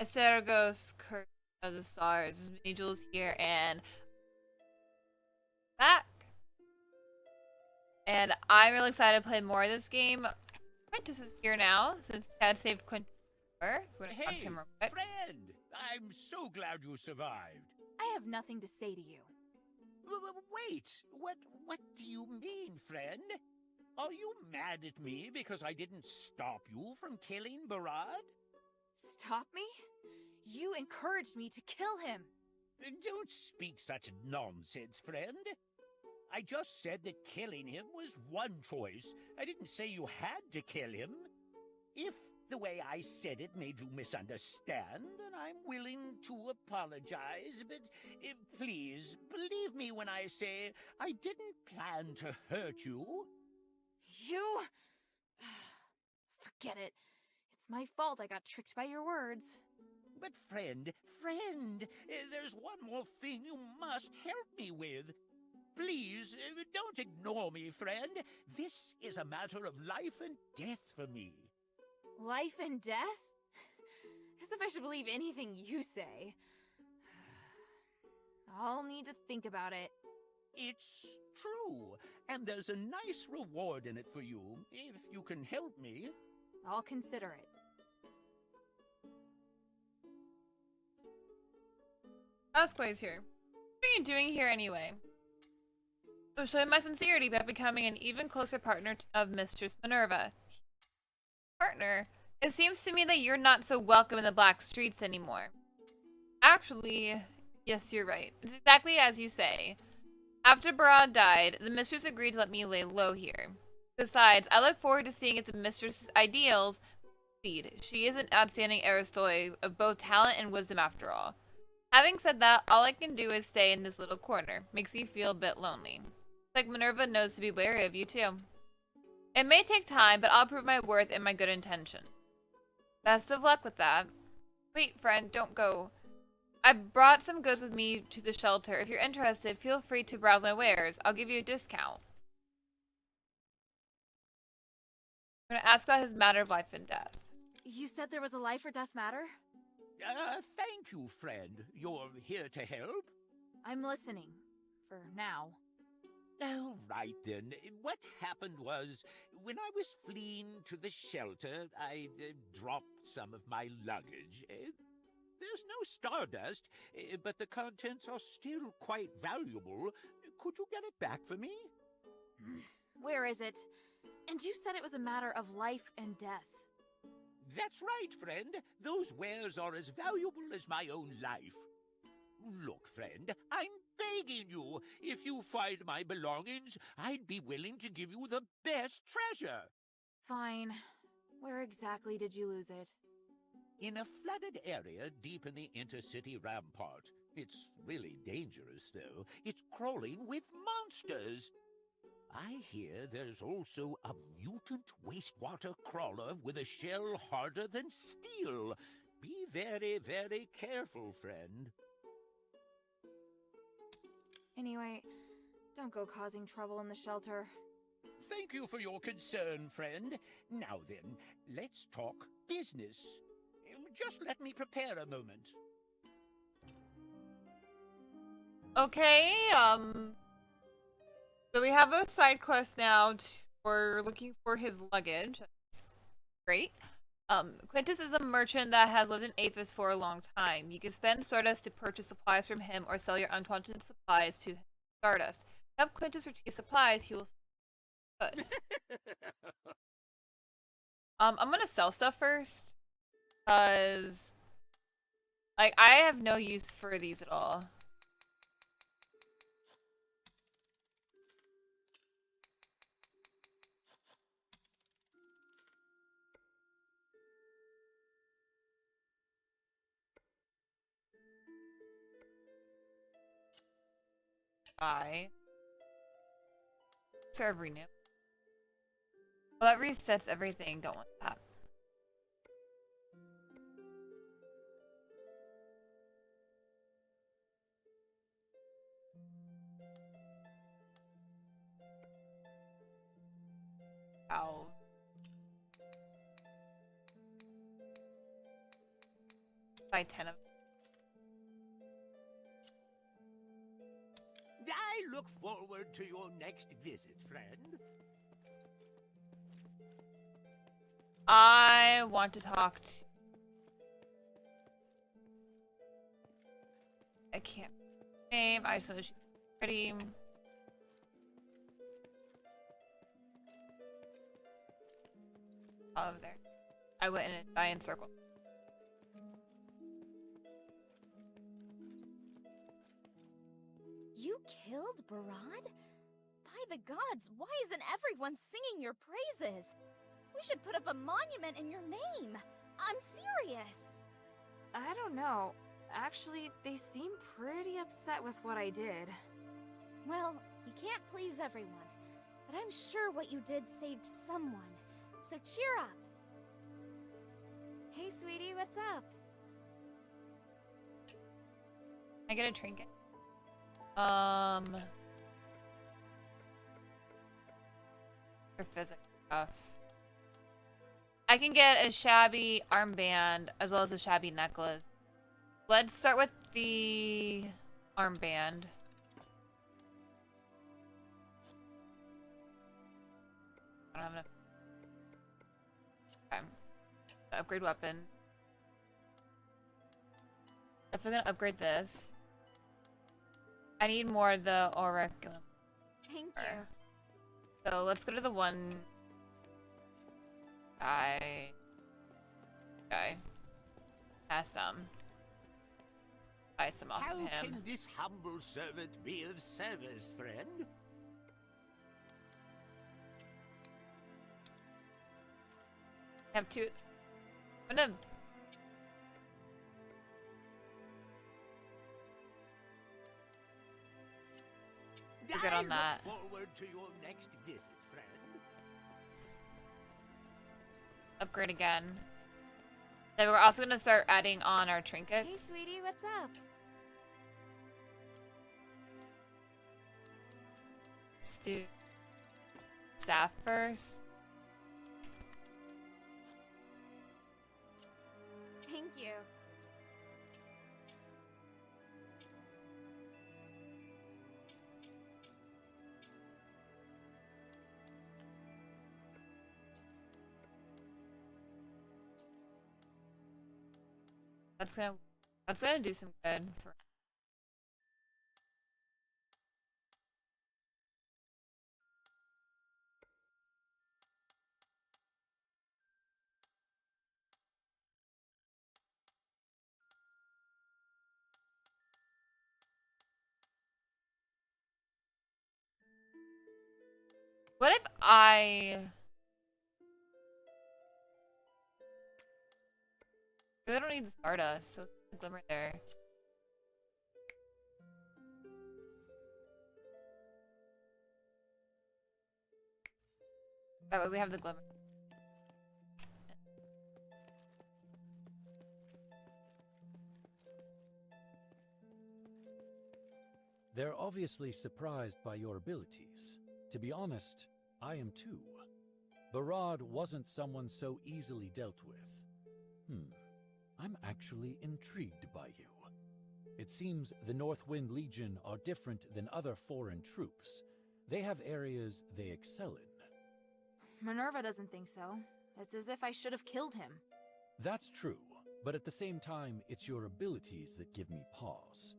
Asterigos, Curse of the Stars. Mini Jules here and back. And I'm really excited to play more of this game. Quintus is here now since Dad saved Quintus. We're gonna talk to Hey, him real quick. friend! I'm so glad you survived. I have nothing to say to you. Wait, what do you mean, friend? Are you mad at me because I didn't stop you from killing Barad? Stop me? You encouraged me to kill him. Don't speak such nonsense, friend. I just said that killing him was one choice. I didn't say you had to kill him. If the way I said it made you misunderstand, then I'm willing to apologize, but please, believe me when I say I didn't plan to hurt you. You... Forget it. It's my fault I got tricked by your words. But friend, there's one more thing you must help me with. Please, don't ignore me, friend. This is a matter of life and death for me. Life and death? As if I should believe anything you say. I'll need to think about it. It's true, and there's a nice reward in it for you, if you can help me. I'll consider it. Asterigos here. What are you doing here anyway? I'm showing my sincerity by becoming an even closer partner of Mistress Minerva. Partner? It seems to me that you're not so welcome in the Black Streets anymore. Actually, yes, you're right. It's exactly as you say. After Barad died, the Mistress agreed to let me lay low here. Besides, I look forward to seeing if the Mistress' ideals succeed. She is an outstanding Aristoi of both talent and wisdom after all. Having said that, all I can do is stay in this little corner. Makes me feel a bit lonely. It's like Minerva knows to be wary of you too. It may take time, but I'll prove my worth and my good intention. Best of luck with that. Wait, friend, don't go. I brought some goods with me to the shelter. If you're interested, feel free to browse my wares. I'll give you a discount. I'm going to ask about his matter of life and death. You said there was a life or death matter? Thank you, friend. You're here to help? I'm listening. For now. Oh, right then. What happened was, when I was fleeing to the shelter, I dropped some of my luggage. There's no stardust, but the contents are still quite valuable. Could you get it back for me? Where is it? And you said it was a matter of life and death. That's right, friend. Those wares are as valuable as my own life. Look, friend, I'm begging you. If you find my belongings, I'd be willing to give you the best treasure. Fine. Where exactly did you lose it? In a flooded area deep in the intercity rampart. It's really dangerous, though. It's crawling with monsters. I hear there's also a mutant wastewater crawler with a shell harder than steel. Be very, very careful, friend. Anyway, don't go causing trouble in the shelter. Thank you for your concern, friend. Now then, let's talk business. Just let me prepare a moment. Okay, so we have a side quest now. We're looking for his luggage. That's great. Quintus is a merchant that has lived in Aphis for a long time. You can spend Stardust to purchase supplies from him or sell your unwanted supplies to Stardust. Help Quintus retrieve supplies, he will sell goods. I'm gonna sell stuff first. Because, like, I have no use for these at all. Try. Serve renew. Well, that resets everything. Don't want that. Ow. Buy 10 of them. I look forward to your next visit, friend. I want to talk to... I can't name. I just know she's pretty. Over there. I went in a giant circle. You killed Barad? By the gods, why isn't everyone singing your praises? We should put up a monument in your name. I'm serious. I don't know. Actually, they seem pretty upset with what I did. Well, you can't please everyone, but I'm sure what you did saved someone. So cheer up. Hey, sweetie, what's up? I get a trinket. For physics stuff. I can get a shabby armband as well as a shabby necklace. Let's start with the armband. I don't have enough. Okay. Upgrade weapon. If we're gonna upgrade this, I need more of the auriculum. Thank you. So let's go to the one guy. Has some. Buy some off How of him. can this humble servant be of service, friend? I have two. I'm gonna. We're good on that. I look forward to your next visit, friend. Upgrade again. Then we're also gonna start adding on our Hey, trinkets. sweetie, what's up? Let's do staff first. Thank you. That's gonna do some good for. What if I don't need Stardust, so it's a glimmer there. That way we have the glimmer. They're obviously surprised by your abilities. To be honest, I am too. Barad wasn't someone so easily dealt with. I'm actually intrigued by you. It seems the Northwind Legion are different than other foreign troops. They have areas they excel in. Minerva doesn't think so. It's as if I should have killed him. That's true, but at the same time, it's your abilities that give me pause.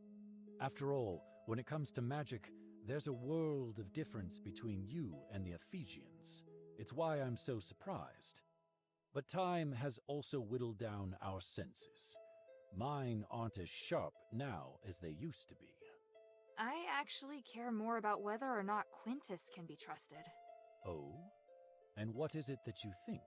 After all, when it comes to magic, there's a world of difference between you and the Ephesians. It's why I'm so surprised. But time has also whittled down our senses. Mine aren't as sharp now as they used to be. I actually care more about whether or not Quintus can be trusted. Oh? And what is it that you think?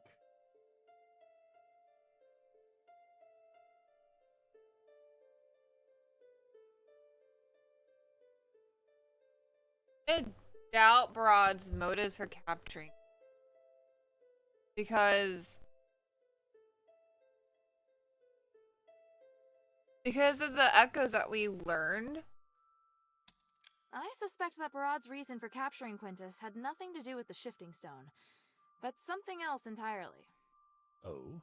I doubt Barad's motives for capturing. Because of the echoes that we learned. I suspect that Barad's reason for capturing Quintus had nothing to do with the shifting stone, but something else entirely. Oh?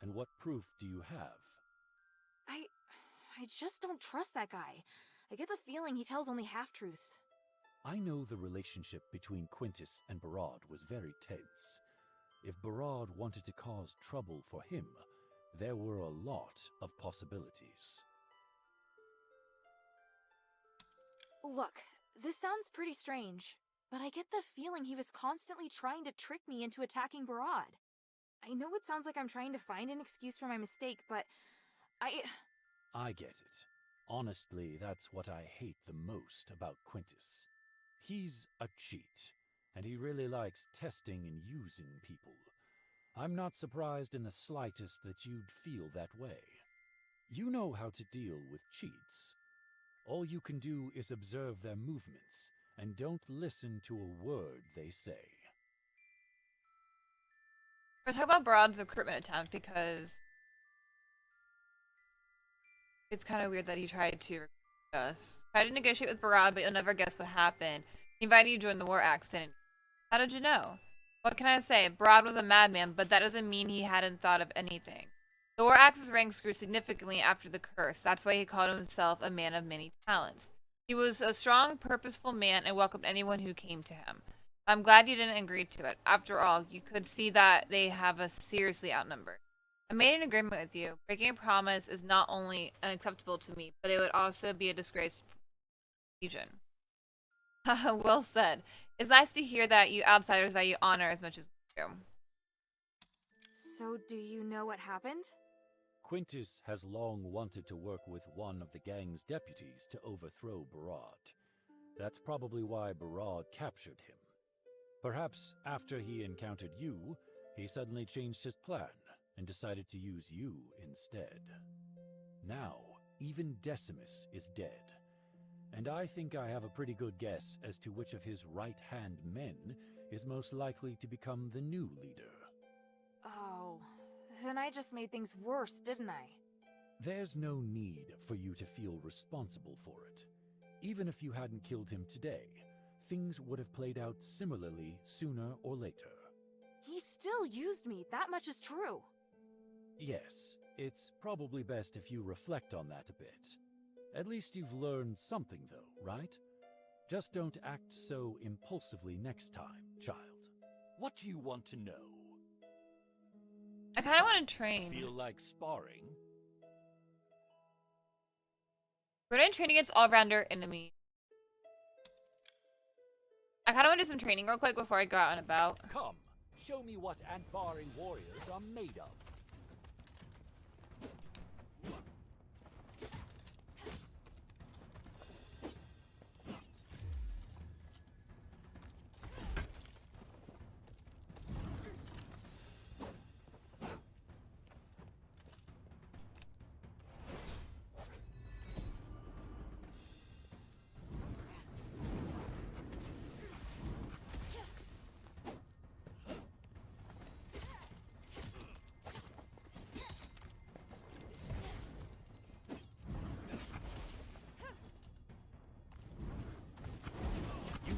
And what proof do you have? I just don't trust that guy. I get the feeling he tells only half-truths. I know the relationship between Quintus and Barad was very tense. If Barad wanted to cause trouble for him, there were a lot of possibilities. Look, this sounds pretty strange, but I get the feeling he was constantly trying to trick me into attacking Barad. I know it sounds like I'm trying to find an excuse for my mistake, but I get it. Honestly, that's what I hate the most about Quintus. He's a cheat, and he really likes testing and using people. I'm not surprised in the slightest that you'd feel that way. You know how to deal with cheats. All you can do is observe their movements, and don't listen to a word they say. We're talking about Barad's recruitment attempt because it's kind of weird that he tried to recruit us. Tried to negotiate with Barad, but you'll never guess what happened. He invited you to join the war accident. How did you know? What can I say? Barad was a madman, but that doesn't mean he hadn't thought of anything. The war axe's ranks grew significantly after the curse. That's why he called himself a man of many talents. He was a strong, purposeful man and welcomed anyone who came to him. I'm glad you didn't agree to it. After all, you could see that they have us seriously outnumbered. I made an agreement with you. Breaking a promise is not only unacceptable to me, but it would also be a disgrace to the Legion. Well said. It's nice to hear that you outsiders value honor as much as we do. So do you know what happened? Quintus has long wanted to work with one of the gang's deputies to overthrow Barad. That's probably why Barad captured him. Perhaps after he encountered you, he suddenly changed his plan and decided to use you instead. Now, even Decimus is dead, and I think I have a pretty good guess as to which of his right-hand men is most likely to become the new leader. Oh, then I just made things worse, didn't I? There's no need for you to feel responsible for it. Even if you hadn't killed him today, things would have played out similarly sooner or later. He still used me, that much is true. Yes, it's probably best if you reflect on that a bit. At least you've learned something though, right? Just don't act so impulsively next time, child. What do you want to know? I kind of want to train. Feel like sparring? We're going to train against all-rounder enemy. I kind of want to do some training real quick before I go out and about. Come, show me what ant-barring warriors are made of.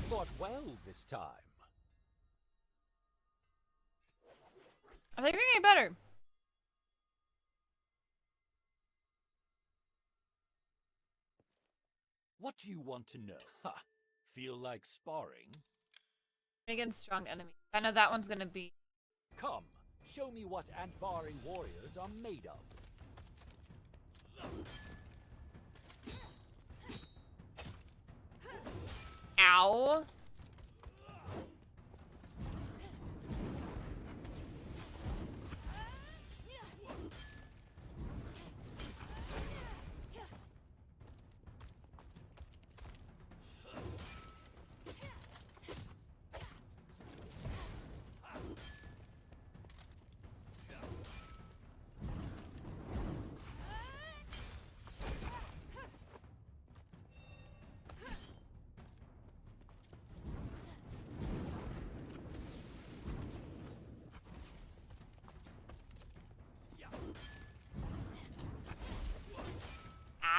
Fought well this time. I think we're getting better. What do you want to know? Ha! Feel like sparring? Against strong enemies. I know that one's gonna be. Come, show me what ant-barring warriors are made of. Ow.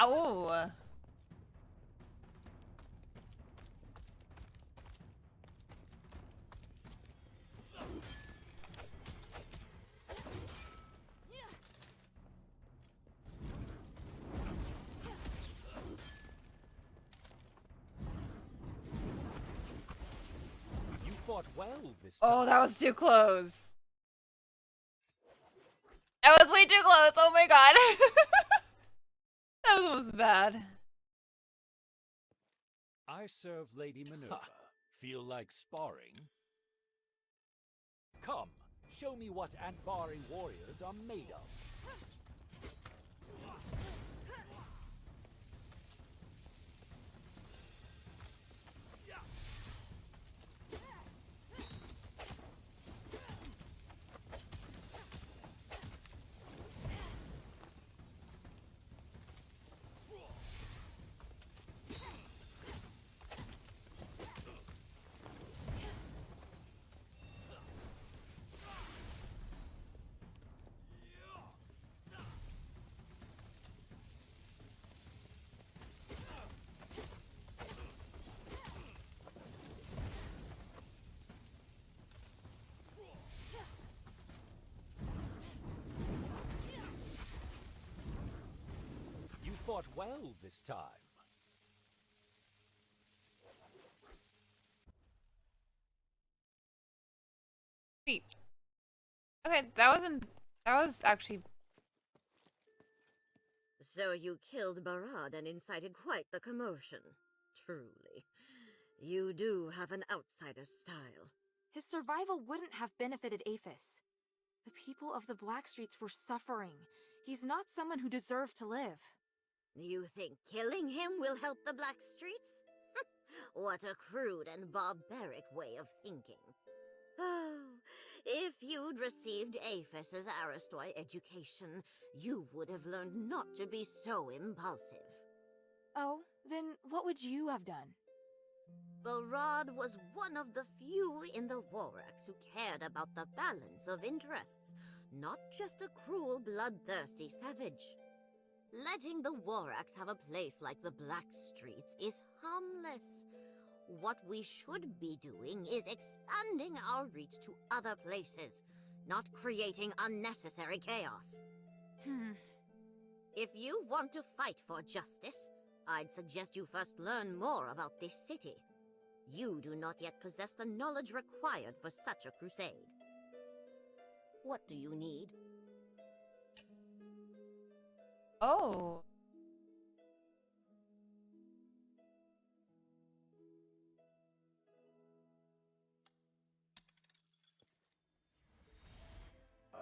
Ow. fought well this time. Oh, that was too close. That was way too close. Oh my god. That was almost bad. I serve Lady Minerva. Feel like sparring? Come, show me what ant-barring warriors are made of. You fought well this time. Sweet. Okay, that was actually. So you killed Barad and incited quite the commotion. Truly. You do have an outsider's style. His survival wouldn't have benefited Aphis. The people of the Blackstreets were suffering. He's not someone who deserved to live. You think killing him will help the Blackstreets? What a crude and barbaric way of thinking. Oh, if you'd received Aphis's Aristoi education, you would have learned not to be so impulsive. Oh, then what would you have done? Barad was one of the few in the Warax who cared about the balance of interests, not just a cruel, bloodthirsty savage. Letting the Warax have a place like the Blackstreets is harmless. What we should be doing is expanding our reach to other places, not creating unnecessary chaos. If you want to fight for justice, I'd suggest you first learn more about this city. You do not yet possess the knowledge required for such a crusade. What do you need? Oh.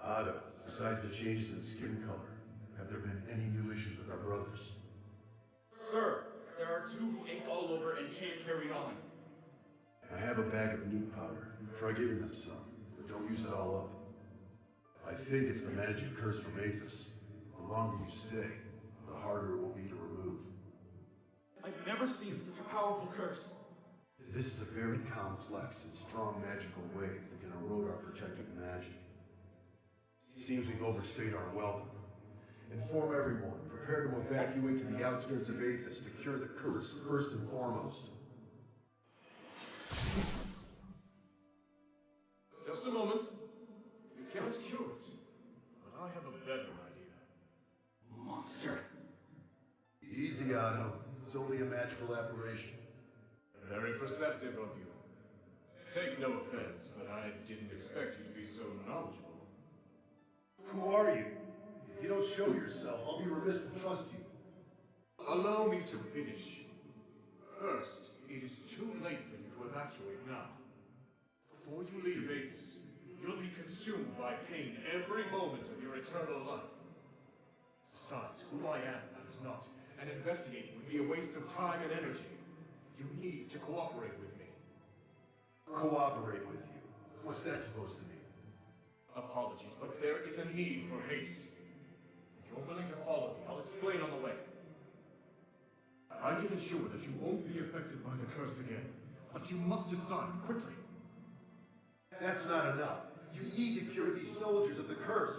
Otto, besides the changes in skin color, have there been any new issues with our brothers? Sir, there are two who ache all over and can't carry on. I have a bag of nuke powder. Try giving them some, but don't use it all up. I think it's the magic curse from Aphis. The longer you stay, the harder it will be to remove. I've never seen such a powerful curse. This is a very complex and strong magical wave that can erode our protective magic. Seems we've overstayed our welcome. Inform everyone, prepare to evacuate to the outskirts of Aphis to cure the curse first and foremost. Just a moment. You cannot cure it. But I have a better idea. Monster. Easy, Otto. It's only a magical aberration. Very perceptive of you. Take no offense, but I didn't expect you to be so knowledgeable. Who are you? If you don't show yourself, I'll be remiss to trust you. Allow me to finish. First, it is too late for you to evacuate now. Before you leave Aphis, you'll be consumed by pain every moment of your eternal life. Besides, who I am matters not, and investigating would be a waste of time and energy. You need to cooperate with me. Cooperate with you? What's that supposed to mean? Apologies, but there is a need for haste. If you're willing to follow me, I'll explain on the way. I can ensure that you won't be affected by the curse again, but you must decide quickly. That's not enough. You need to cure these soldiers of the curse.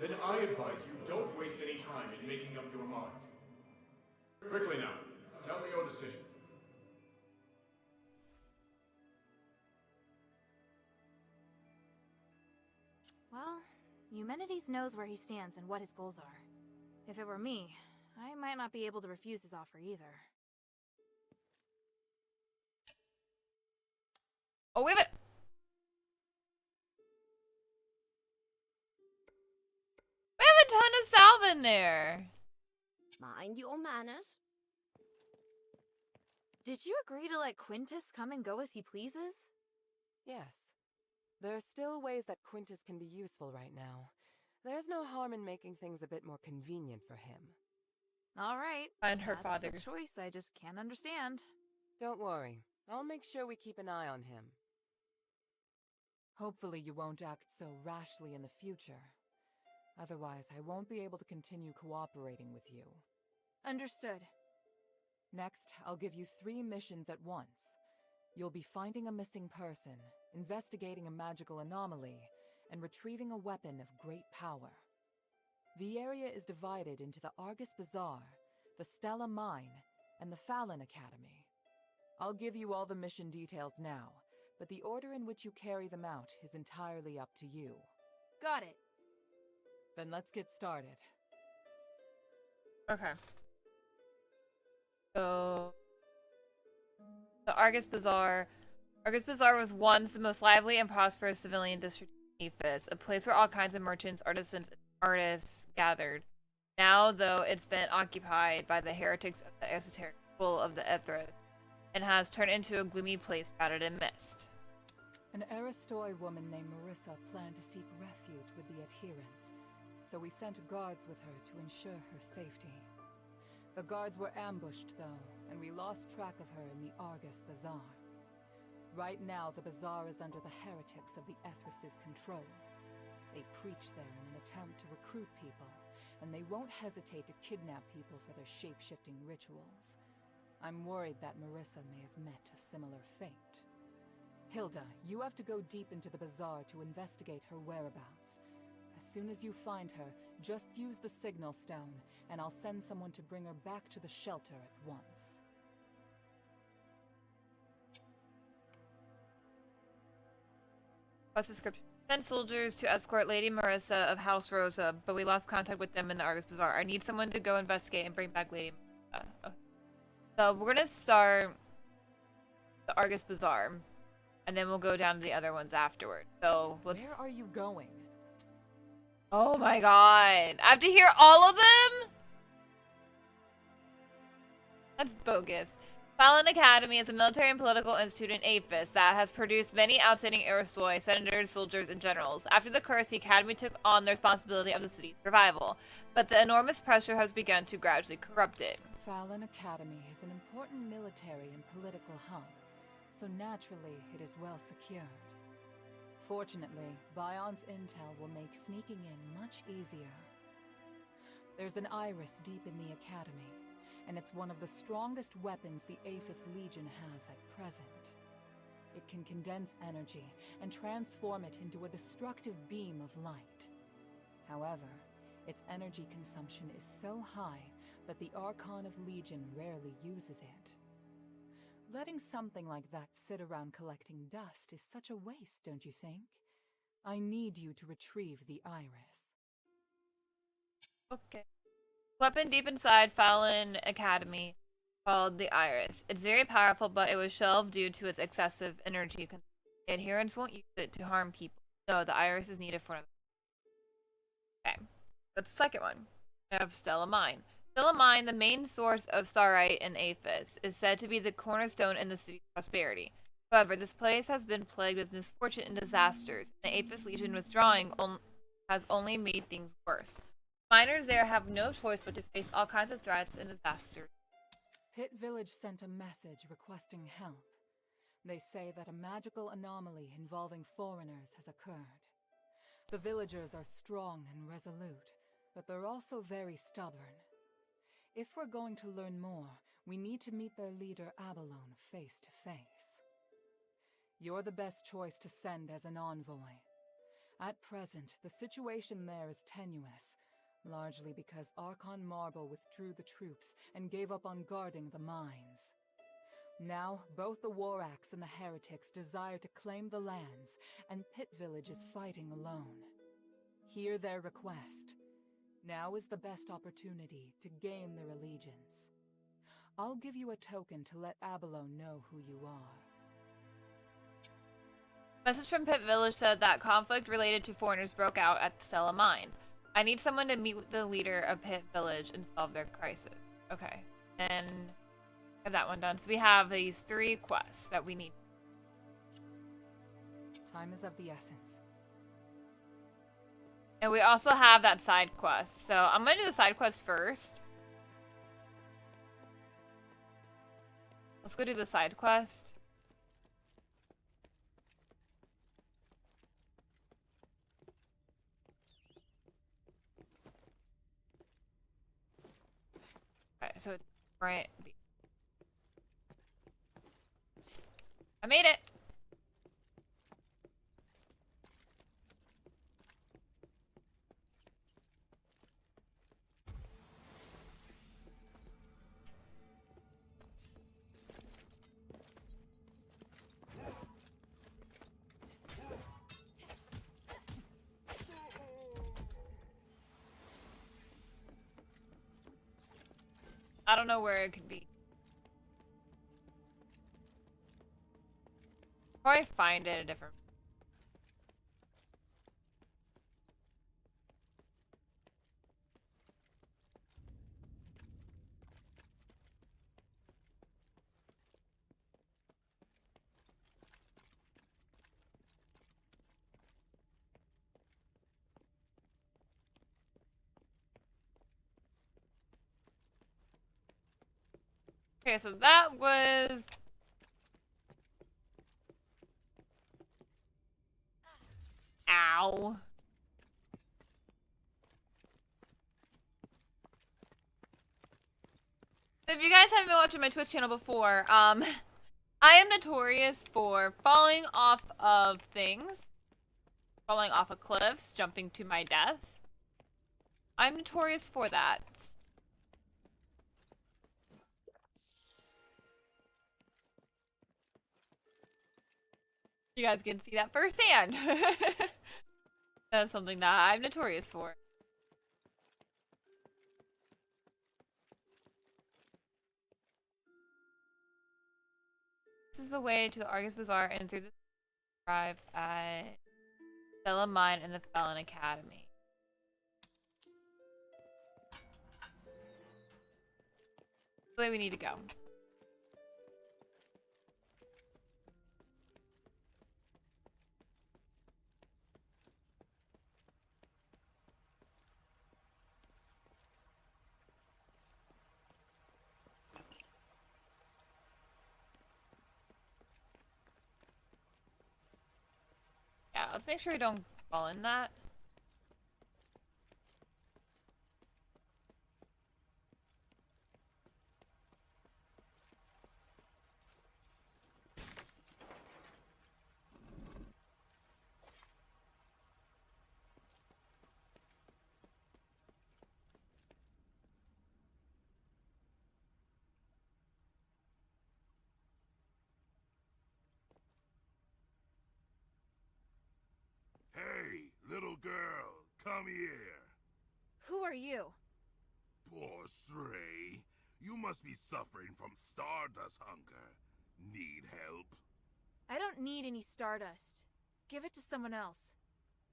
Then I advise you don't waste any time in making up your mind. Quickly now, tell me your decision. Well, Eumenides knows where he stands and what his goals are. If it were me, I might not be able to refuse his offer either. Oh, we have it. We have a ton of salve in there. Mind your manners. Did you agree to let Quintus come and go as he pleases? Yes. There are still ways that Quintus can be useful right now. There's no harm in making things a bit more convenient for him. All right. Find her That's father's. a choice I just can't understand. Don't worry. I'll make sure we keep an eye on him. Hopefully you won't act so rashly in the future. Otherwise, I won't be able to continue cooperating with you. Understood. Next, I'll give you 3 missions at once. You'll be finding a missing person, investigating a magical anomaly, and retrieving a weapon of great power. The area is divided into the Argus Bazaar, the Stella Mine, and the Fallon Academy. I'll give you all the mission details now, but the order in which you carry them out is entirely up to you. Got it. Then let's get started. Okay. So, the Argus Bazaar. Argus Bazaar was once the most lively and prosperous civilian district in Ephes, a place where all kinds of merchants, artisans, and artists gathered. Now, though, it's been occupied by the heretics of the esoteric school of the Ethra, and has turned into a gloomy place shrouded in mist. An Aristoi woman named Marissa planned to seek refuge with the adherents, so we sent guards with her to ensure her safety. The guards were ambushed, though, and we lost track of her in the Argus Bazaar. Right now, the bazaar is under the heretics of the Ethris' control. They preach there in an attempt to recruit people, and they won't hesitate to kidnap people for their shape-shifting rituals. I'm worried that Marissa may have met a similar fate. Hilda, you have to go deep into the bazaar to investigate her whereabouts. As soon as you find her, just use the signal stone, and I'll send someone to bring her back to the shelter at once. What's the script? Send soldiers to escort Lady Marissa of House Rosa, but we lost contact with them in the Argus Bazaar. I need someone to go investigate and bring back Lady Marissa. Okay. So we're gonna start the Argus Bazaar, and then we'll go down to the other ones afterward. So let's... Where are you going? Oh my god. I have to hear all of them? That's bogus. Fallon Academy is a military and political institute in Apis that has produced many outstanding Aristoi, senators, soldiers, and generals. After the curse, the Academy took on the responsibility of the city's survival, but the enormous pressure has begun to gradually corrupt it. Fallon Academy is an important military and political hub, so naturally it is well secured. Fortunately, Bion's intel will make sneaking in much easier. There's an iris deep in the Academy, and it's one of the strongest weapons the Aphis Legion has at present. It can condense energy and transform it into a destructive beam of light. However, its energy consumption is so high that the Archon of Legion rarely uses it. Letting something like that sit around collecting dust is such a waste, don't you think? I need you to retrieve the iris. Okay. Weapon deep inside Fallon Academy called the Iris. It's very powerful, but it was shelved due to its excessive energy consumption. Adherents won't use it to harm people. No, the Iris is needed for... Okay. That's the second one. I have Stella Mine. Stella Mine, the main source of starite in Aphis, is said to be the cornerstone in the city's prosperity. However, this place has been plagued with misfortune and disasters, and the Aphis Legion withdrawing has only made things worse. Miners there have no choice but to face all kinds of threats and disasters. Pit Village sent a message requesting help. They say that a magical anomaly involving foreigners has occurred. The villagers are strong and resolute, but they're also very stubborn. If we're going to learn more, we need to meet their leader Abalone face to face. You're the best choice to send as an envoy. At present, the situation there is tenuous, largely because Archon Marble withdrew the troops and gave up on guarding the mines. Now, both the Warax and the Heretics desire to claim the lands, and Pit Village is fighting alone. Hear their request. Now is the best opportunity to gain their allegiance. I'll give you a token to let Abalone know who you are. Message from Pit Village said that conflict related to foreigners broke out at the Stella Mine. I need someone to meet with the leader of Pit Village and solve their crisis. Okay. And have that one done. So we have these 3 quests that we need. Time is of the essence. And we also have that side quest. So I'm going to do the side quest first. Let's go do the side quest. Okay, so it's right. I made it. I don't know where it could be. Probably find it a different. Okay, so that was. Ow. If you guys haven't been watching my Twitch channel before, I am notorious for falling off of things. Falling off of cliffs, jumping to my death. I'm notorious for that. You guys can see that firsthand. That's something that I'm notorious for. This is the way to the Argus Bazaar and through the drive at Stella Mine and the Felon Academy. The way we need to go. Yeah, let's make sure we don't fall in that. Hey, little girl, come here. Who are you? Poor stray. You must be suffering from stardust hunger. Need help? I don't need any stardust. Give it to someone else.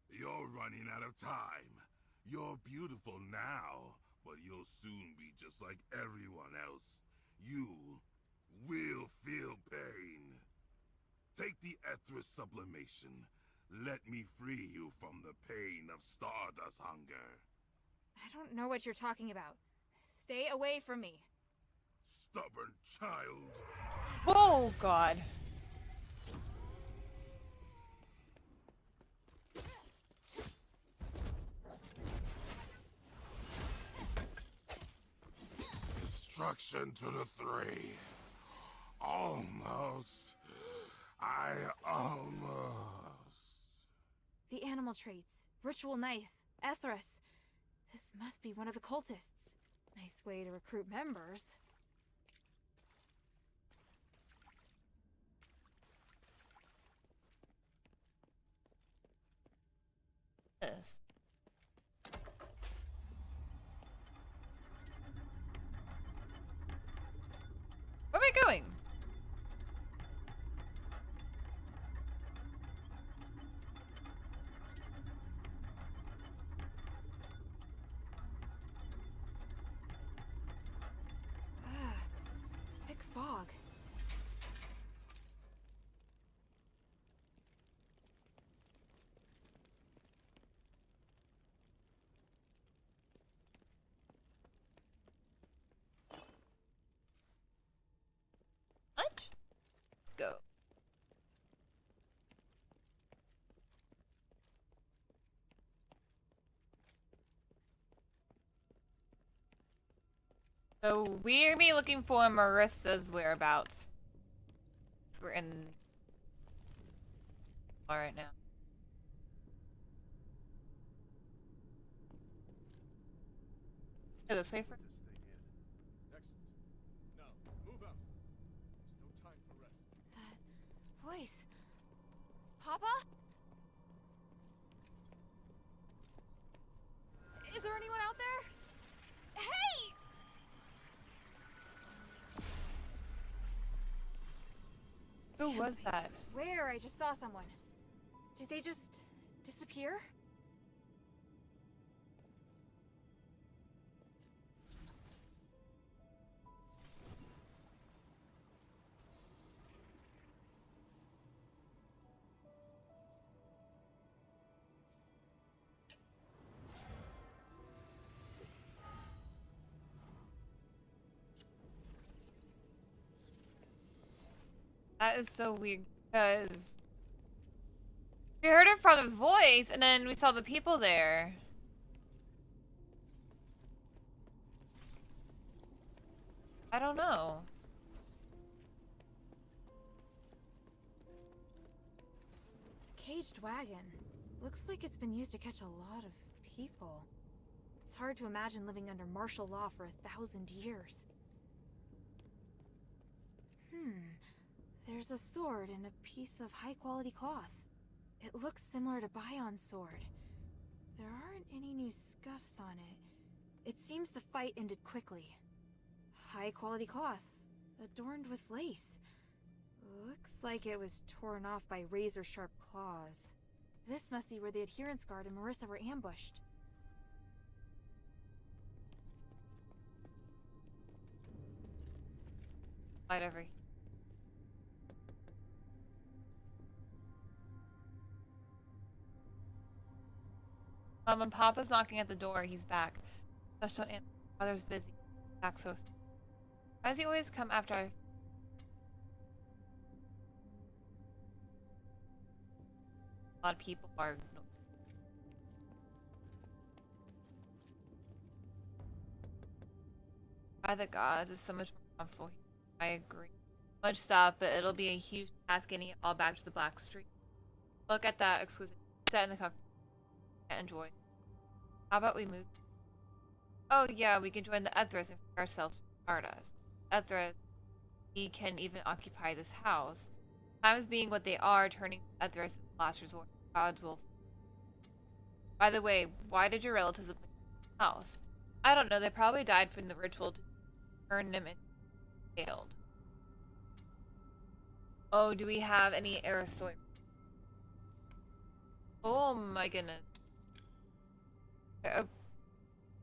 You're running out of time. You're beautiful now, but you'll soon be just like everyone else. You will feel pain. Take the Ethris sublimation. Let me free you from the pain of stardust hunger. I don't know what you're talking about. Stay away from me. Stubborn child. Oh, God. Destruction to the 3. Almost. I almost. The animal traits. Ritual knife. Ethris. This must be one of the cultists. Nice way to recruit members. This. Where am I going? go. So we're be looking for Marissa's whereabouts. We're in all right now. Is it safer? Excellent. Now, move out. There's no time for rest. That voice. Papa? Is there anyone out there? Hey! Who was that? I swear I just saw someone. Did they just disappear? That is so weird because we heard her father's voice and then we saw the people there. I don't know. Caged wagon. Looks like it's been used to catch a lot of people. It's hard to imagine living under martial law for 1,000 years. There's a sword and a piece of high-quality cloth. It looks similar to Bion's sword. There aren't any new scuffs on it. It seems the fight ended quickly. High-quality cloth, adorned with lace. Looks like it was torn off by razor-sharp claws. This must be where the adherence guard and Marissa were ambushed. Light over here. Mom and Papa's knocking at the door. He's back. Just don't answer. Father's busy. Back so. Why does he always come after I? A lot of people are. By the gods, it's so much more comfortable here. I agree. Much stuff, but it'll be a huge task getting it all back to the Black Street. Look at that exquisite set in the cup. Enjoy. How about we move? Oh yeah, we can join the Ethras and free ourselves from Stardust. Ethras, we can even occupy this house. Times being what they are, turning Ethras into the last resort. Gods will. By the way, why did your relatives live in the house? I don't know. They probably died from the ritual to turn them into failed. Oh, do we have any Aristoid? Oh my goodness.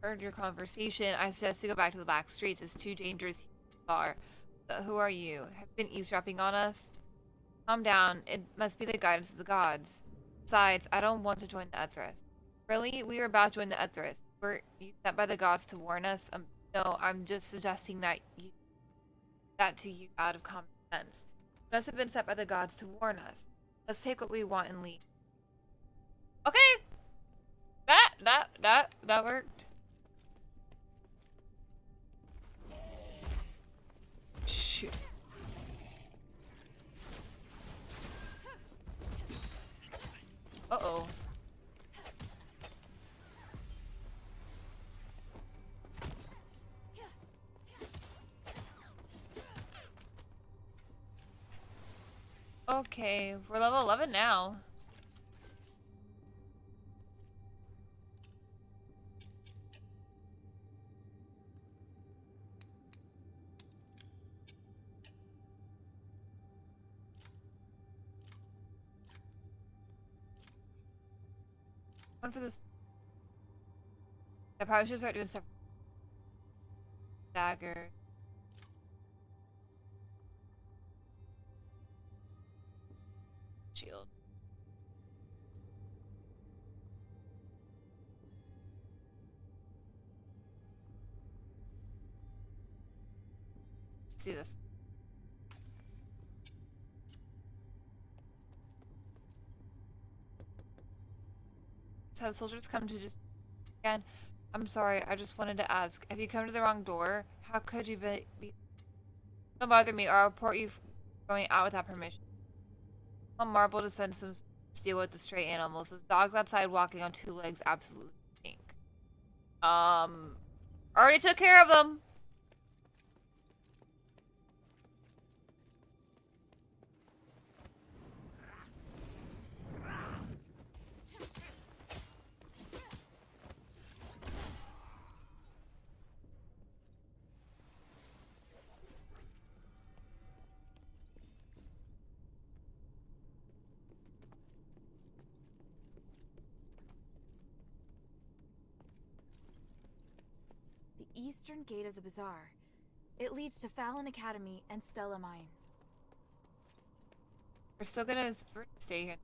Heard your conversation. I suggest to go back to the back streets. It's too dangerous here. Who are you? Have you been eavesdropping on us? Calm down. It must be the guidance of the gods. Besides, I don't want to join the Ethras. Really? We are about to join the Ethras. Were you sent by the gods to warn us? No, I'm just suggesting that to you out of common sense. You must have been sent by the gods to warn us. Let's take what we want and leave. Okay! That worked. Shoot. Uh-oh. Okay, we're level 11 now. One for this. I probably should start doing stuff. Dagger. Shield. Let's do this. Have soldiers come to just again? I'm sorry, I just wanted to ask. Have you come to the wrong door? How could you be don't bother me, or I'll report you going out without permission. On Marble to send some deal with the stray animals. Those dogs outside walking on two legs absolutely stink. Already took care of them. The eastern gate of the bazaar. It leads to Fallon Academy and Stella Mine. We're gonna stay here.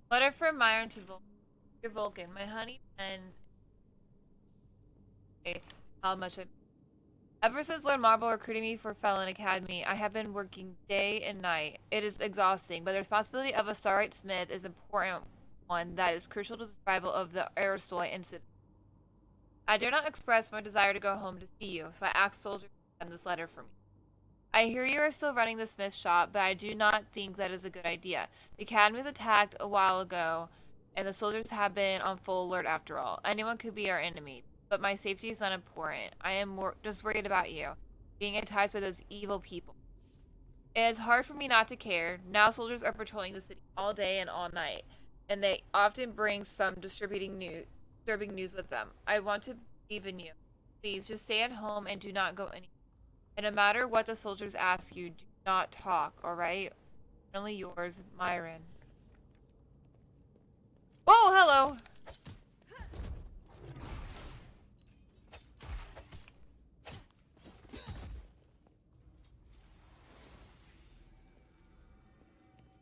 Letter from Myron to Vulcan. My honey and how much I. Ever since Lord Marble recruited me for Fallon Academy, I have been working day and night. It is exhausting, but the responsibility of a Starlight Smith is an important one that is crucial to the survival of the Aristoi incident. I dare not express my desire to go home to see you, so I asked soldiers to send this letter for me. I hear you are still running the smith shop, but I do not think that is a good idea. The academy was attacked a while ago, and the soldiers have been on full alert after all. Anyone could be our enemy, but my safety is not important. I am just worried about you, being enticed by those evil people. It is hard for me not to care. Now soldiers are patrolling the city all day and all night, and they often bring some disturbing news with them. I want to believe in you. Please, just stay at home and do not go anywhere. And no matter what the soldiers ask you, do not talk, alright? Only yours, Myron. Oh, hello!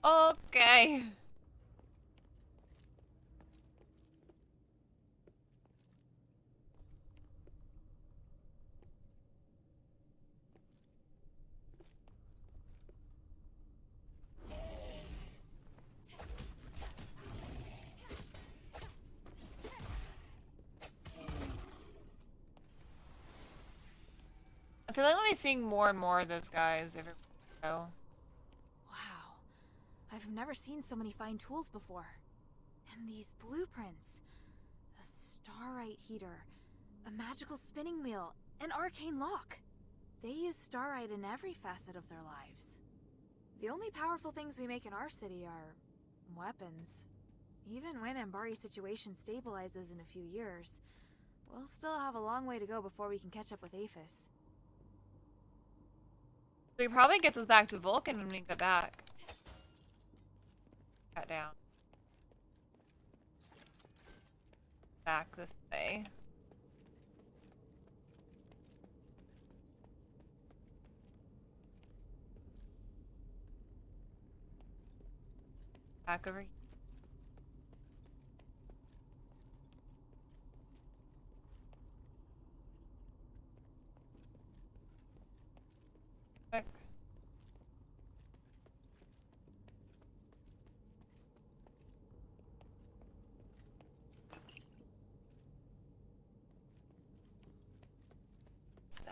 Okay. I feel like I'm seeing more and more of those guys everywhere I go. Wow. I've never seen so many fine tools before. And these blueprints. A starite heater, a magical spinning wheel, an arcane lock. They use starite in every facet of their lives. The only powerful things we make in our city are weapons. Even when Ambari's situation stabilizes in a few years, we'll still have a long way to go before we can catch up with Aphis. So he probably gets us back to Vulcan when we get back. Cut down. Back this way. Back over here. Quick. So.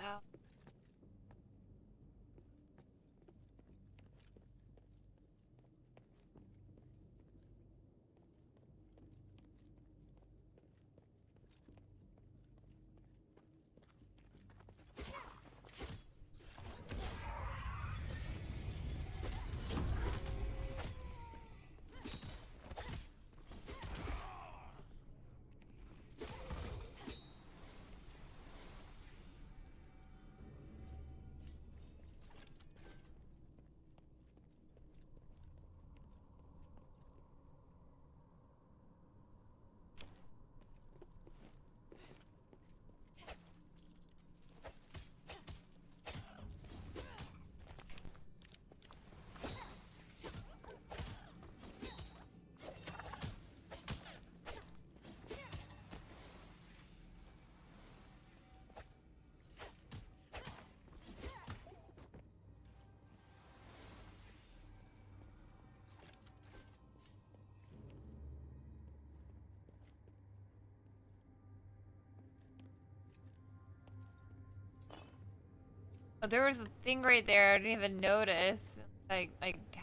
Oh, there was a thing right there. I didn't even notice. I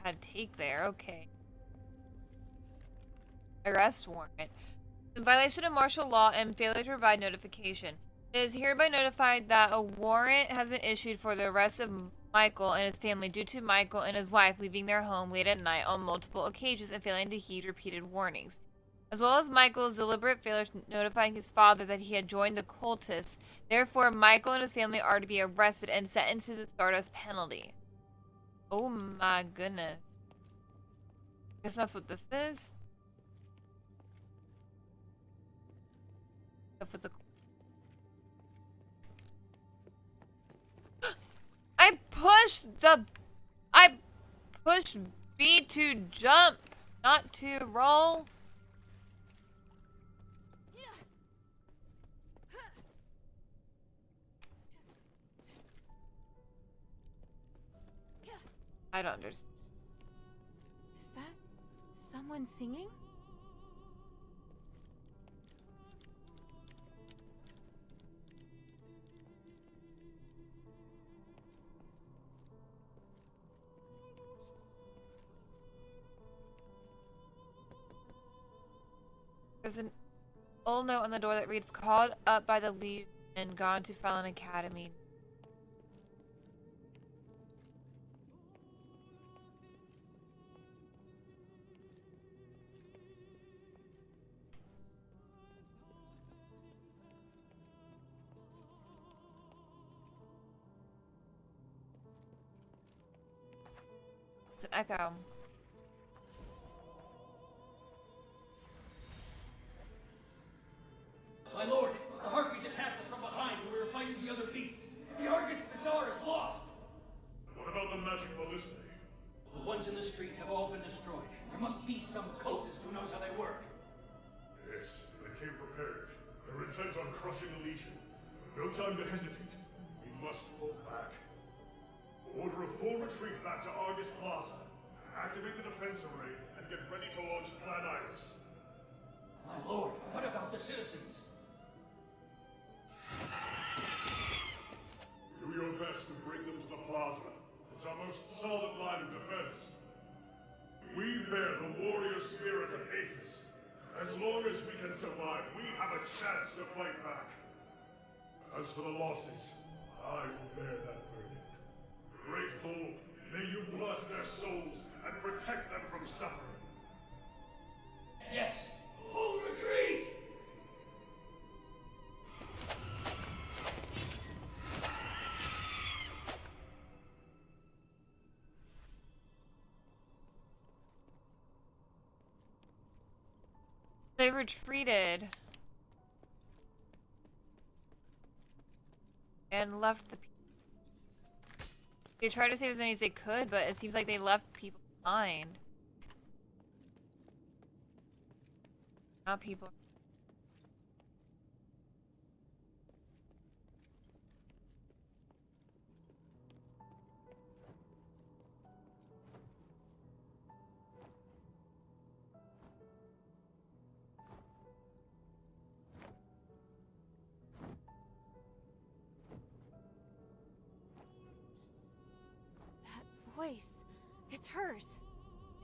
had take there. Okay. Arrest warrant. In violation of martial law and failure to provide notification. It is hereby notified that a warrant has been issued for the arrest of Michael and his family due to Michael and his wife leaving their home late at night on multiple occasions and failing to heed repeated warnings, as well as Michael's deliberate failure to notifying his father that he had joined the cultists. Therefore, Michael and his family are to be arrested and sentenced to the Stardust penalty. Oh my goodness. Guess that's what this is? For the I pushed B to jump, not to roll. I don't understand. Is that someone singing? There's an old note on the door that reads, "Called up by the Legion and gone to Fallon Academy." It's an echo. My lord, the Harpies attacked us from behind when we were fighting the other beasts. The Argus Bazaar is lost. What about the magic ballistae? The ones in the street have all been destroyed. There must be some cultist who knows how they work. Yes, they came prepared. They're intent on crushing the Legion. No time to hesitate. We must pull back. Order a full retreat back to Argus Plaza. Activate the defense array and get ready to launch Plan Iris. My lord, what about the citizens? Do your best to bring them to the plaza. It's our most solid line of defense. We bear the warrior spirit of Aethys. As long as we can survive, we have a chance to fight back. As for the losses, I will bear that burden. Great Bull, may you bless their souls and protect them from suffering. Yes, full retreat! They retreated and left the people. They tried to save as many as they could, but it seems like they left people behind. Now people. Voice. It's hers.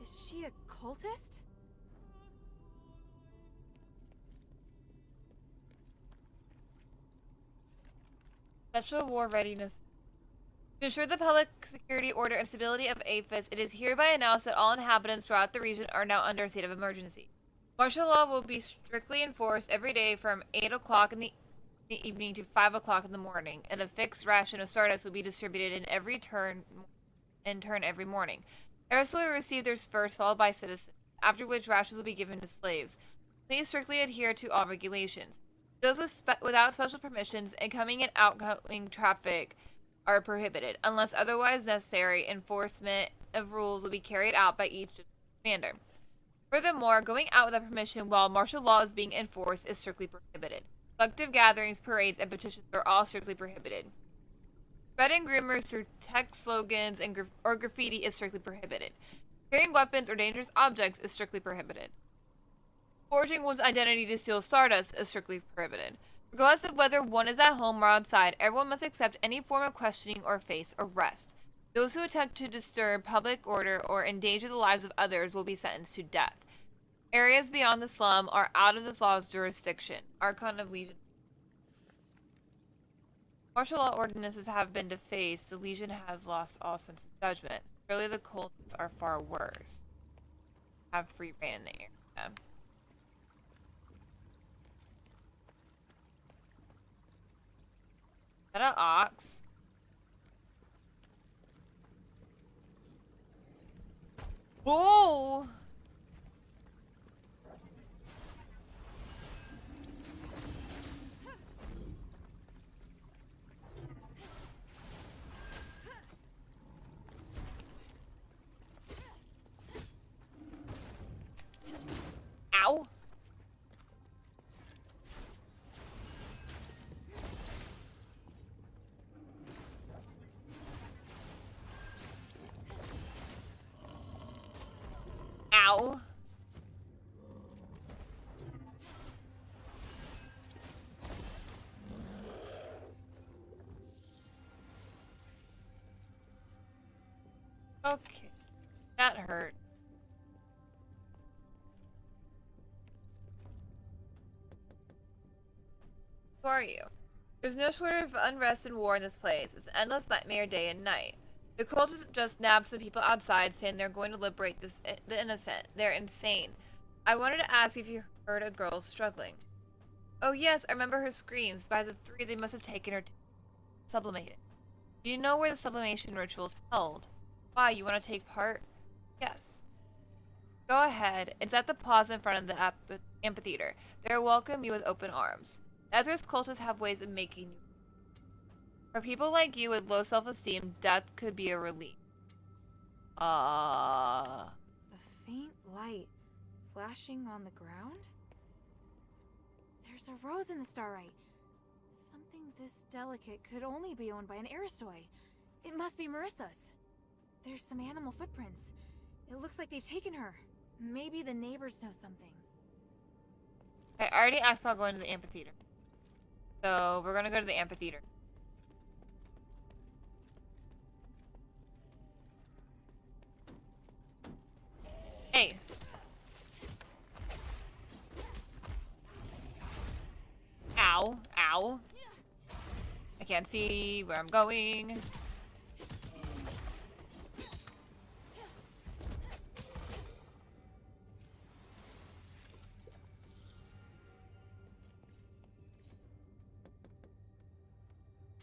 Is she a cultist? Special war readiness. To ensure the public security, order, and stability of Aethys, it is hereby announced that all inhabitants throughout the region are now under a state of emergency. Martial law will be strictly enforced every day from 8 o'clock in the evening to 5 o'clock in the morning, and a fixed ration of Stardust will be distributed in turn every morning. Heirs will receive theirs first, followed by citizens, after which rations will be given to slaves. Please strictly adhere to all regulations. Those without special permissions and coming and outgoing traffic are prohibited. Unless otherwise necessary, enforcement of rules will be carried out by each commander. Furthermore, going out without permission while martial law is being enforced is strictly prohibited. Collective gatherings, parades, and petitions are all strictly prohibited. Spreading rumors through text slogans or graffiti is strictly prohibited. Carrying weapons or dangerous objects is strictly prohibited. Forging one's identity to steal Stardust is strictly prohibited. Regardless of whether one is at home or outside, everyone must accept any form of questioning or face arrest. Those who attempt to disturb public order or endanger the lives of others will be sentenced to death. Areas beyond the slum are out of this law's jurisdiction. Archon of Legion. Martial law ordinances have been defaced. The Legion has lost all sense of judgment. Surely the cults are far worse. Have free reign in the area. Is that an ox? Whoa! Ow! Ow! Okay. That hurt. Who are you? There's no sort of unrest and war in this place. It's an endless nightmare day and night. The cultists just nabbed some people outside saying they're going to liberate the innocent. They're insane. I wanted to ask if you heard a girl struggling. Oh yes, I remember her screams. By the 3, they must have taken her to sublimated. Do you know where the sublimation ritual is held? Why, you want to take part? Yes. Go ahead. It's at the plaza in front of the amphitheater. They'll welcome you with open arms. Ezra's cultists have ways of making you. For people like you with low self-esteem, death could be a relief. A faint light flashing on the ground? There's a rose in the starlight. Something this delicate could only be owned by an Aristoi. It must be Marissa's. There's some animal footprints. It looks like they've taken her. Maybe the neighbors know something. I already asked about going to the amphitheater. So, we're gonna go to the amphitheater. Hey! Ow. Ow. I can't see where I'm going.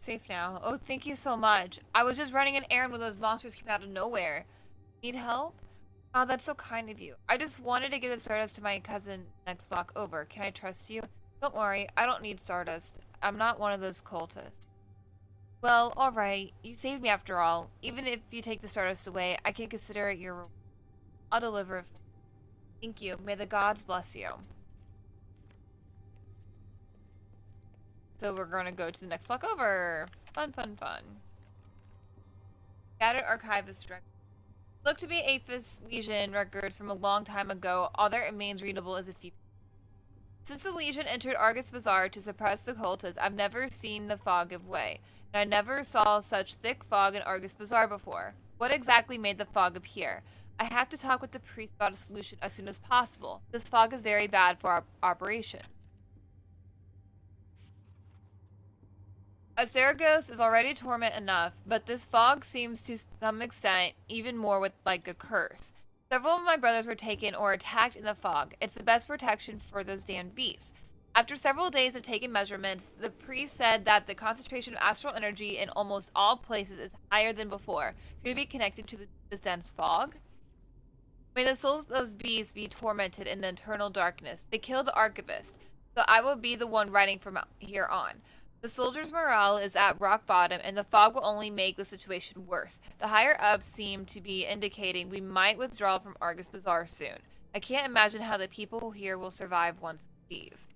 Safe now. Oh, thank you so much. I was just running an errand when those monsters came out of nowhere. Need help? Oh, that's so kind of you. I just wanted to give the Stardust to my cousin next block over. Can I trust you? Don't worry, I don't need Stardust. I'm not one of those cultists. Well, alright. You saved me after all. Even if you take the Stardust away, I can consider it your reward. I'll deliver. Thank you. May the gods bless you. So we're gonna go to the next block over. Fun, fun, fun. Scattered Archivist records. Look to be Aphis Legion records from a long time ago. All that remains readable is a few. Since the Legion entered Argus Bazaar to suppress the cultists, I've never seen the fog give way. And I never saw such thick fog in Argus Bazaar before. What exactly made the fog appear? I have to talk with the priest about a solution as soon as possible. This fog is very bad for our operation. Asterigos is already torment enough, but this fog seems to some extent even more with like a curse. Several of my brothers were taken or attacked in the fog. It's the best protection for those damned beasts. After several days of taking measurements, the priest said that the concentration of astral energy in almost all places is higher than before. Could it be connected to this dense fog? May the souls of those beasts be tormented in the eternal darkness. They killed the archivist, so I will be the one writing from here on. The soldiers' morale is at rock bottom, and the fog will only make the situation worse. The higher-ups seem to be indicating we might withdraw from Argus Bazaar soon. I can't imagine how the people here will survive once we leave.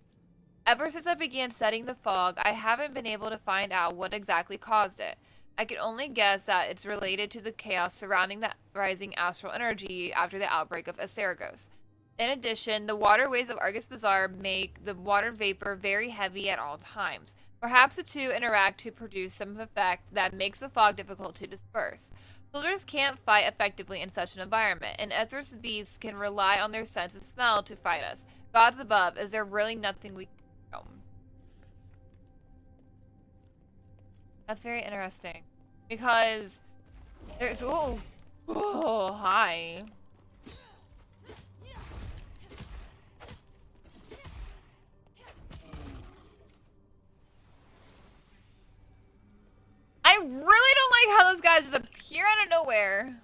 Ever since I began studying the fog, I haven't been able to find out what exactly caused it. I can only guess that it's related to the chaos surrounding the rising astral energy after the outbreak of Asterigos. In addition, the waterways of Argus Bazaar make the water vapor very heavy at all times. Perhaps the two interact to produce some effect that makes the fog difficult to disperse. Soldiers can't fight effectively in such an environment, and Ethers beasts can rely on their sense of smell to fight us. Gods above, is there really nothing we can do? That's very interesting. Because there's... Oh, hi. I really don't like how those guys just appear out of nowhere.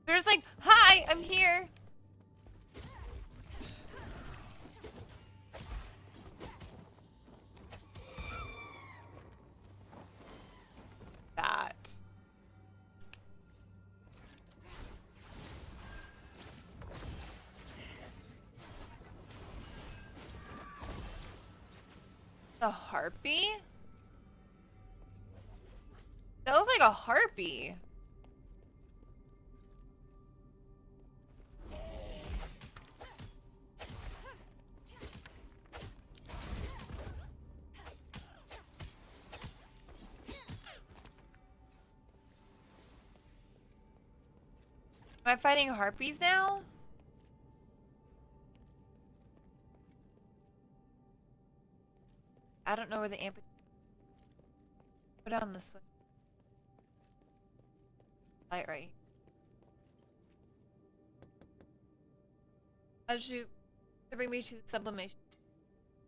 They're just like, hi, I'm here. That. A harpy? That looks like a harpy. Am I fighting harpies now? I don't know where the amp. Put on the switch. Light right. How'd you to bring me to the sublimation?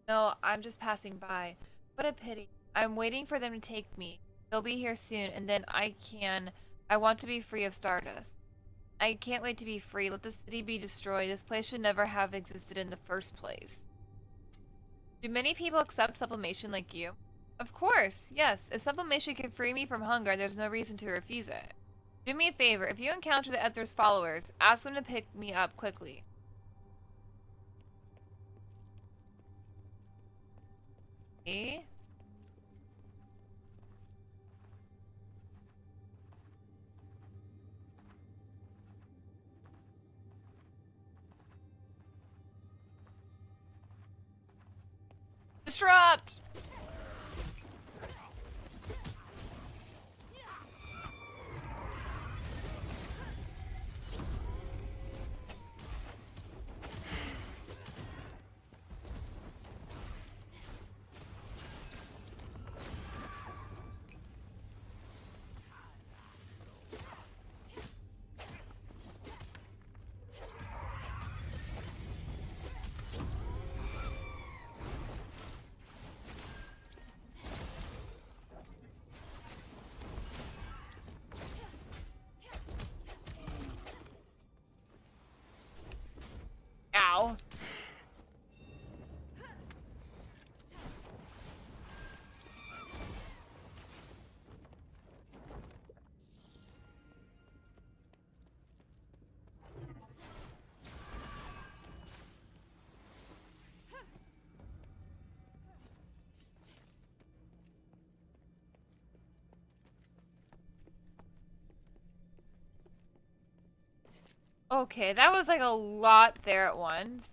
No, I'm just passing by. What a pity. I'm waiting for them to take me. They'll be here soon, and then I want to be free of Stardust. I can't wait to be free. Let the city be destroyed. This place should never have existed in the first place. Do many people accept sublimation like you? Of course, yes. If sublimation can free me from hunger, there's no reason to refuse it. Do me a favor. If you encounter the Ether's followers, ask them to pick me up quickly. Okay. Disrupt! Ow. Okay, that was like a lot there at once.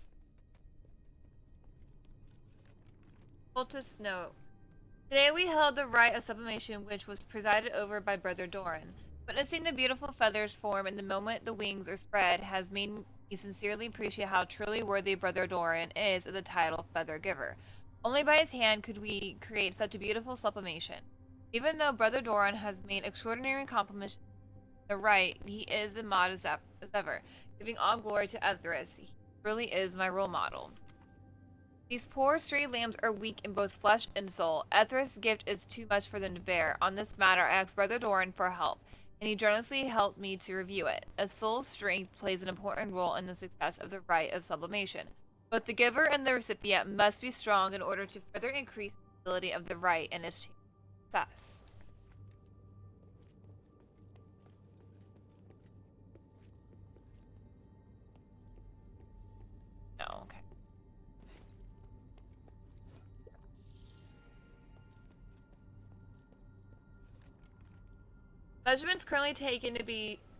Cultist note. Today we held the rite of sublimation, which was presided over by Brother Doran. Witnessing the beautiful feathers form in the moment the wings are spread has made me sincerely appreciate how truly worthy Brother Doran is of the title Feather Giver. Only by his hand could we create such a beautiful sublimation. Even though Brother Doran has made extraordinary accomplishments in the rite, he is as modest as ever, giving all glory to Ethris. He really is my role model. These poor stray lambs are weak in both flesh and soul. Ethris' gift is too much for them to bear. On this matter, I asked Brother Doran for help, and he generously helped me to review it. A soul's strength plays an important role in the success of the rite of sublimation. Both the giver and the recipient must be strong in order to further increase the ability of the rite and its success. No, okay. Measurements currently taken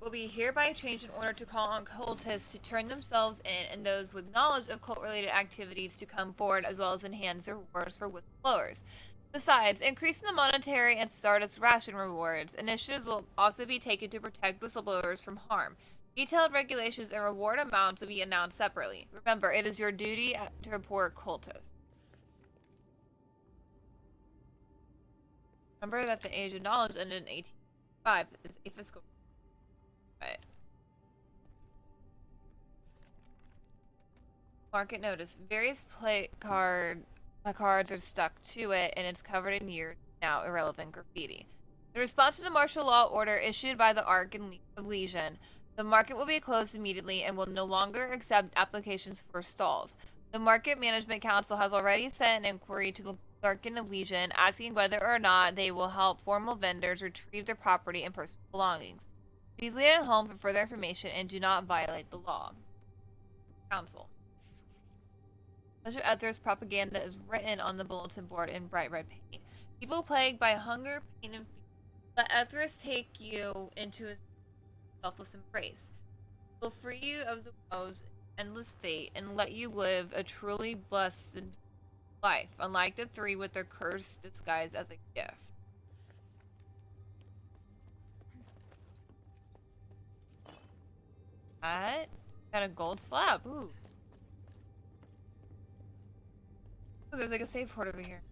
will be hereby changed in order to call on cultists to turn themselves in and those with knowledge of cult-related activities to come forward, as well as enhance the rewards for whistleblowers. Besides, increasing the monetary and Stardust ration rewards, initiatives will also be taken to protect whistleblowers from harm. Detailed regulations and reward amounts will be announced separately. Remember, it is your duty to report cultists. Remember that the Age of Knowledge ended in 1805. It's a fiscal. Right. Market notice. Various placards are stuck to it, and it's covered in years now irrelevant graffiti. In response to the martial law order issued by the Ark of Legion, the market will be closed immediately and will no longer accept applications for stalls. The Market Management Council has already sent an inquiry to the Arkan of Legion asking whether or not they will help formal vendors retrieve their property and personal belongings. Please wait at home for further information and do not violate the law. Council. Much of Ether's propaganda is written on the bulletin board in bright red paint. People plagued by hunger, pain, and fear. Let Etherus take you into his selfless embrace. He will free you of the woes, endless fate, and let you live a truly blessed life, unlike the three with their curse disguised as a gift. What? Got a gold slab. Ooh. Ooh, there's like a save port over here.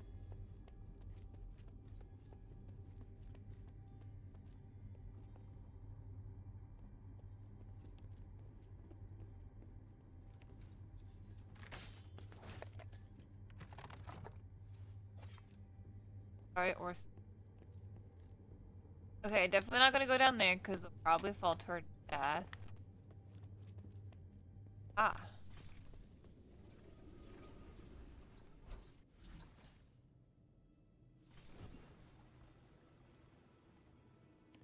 Alright, or... Okay, definitely not gonna go down there, because we'll probably fall to our death. Ah.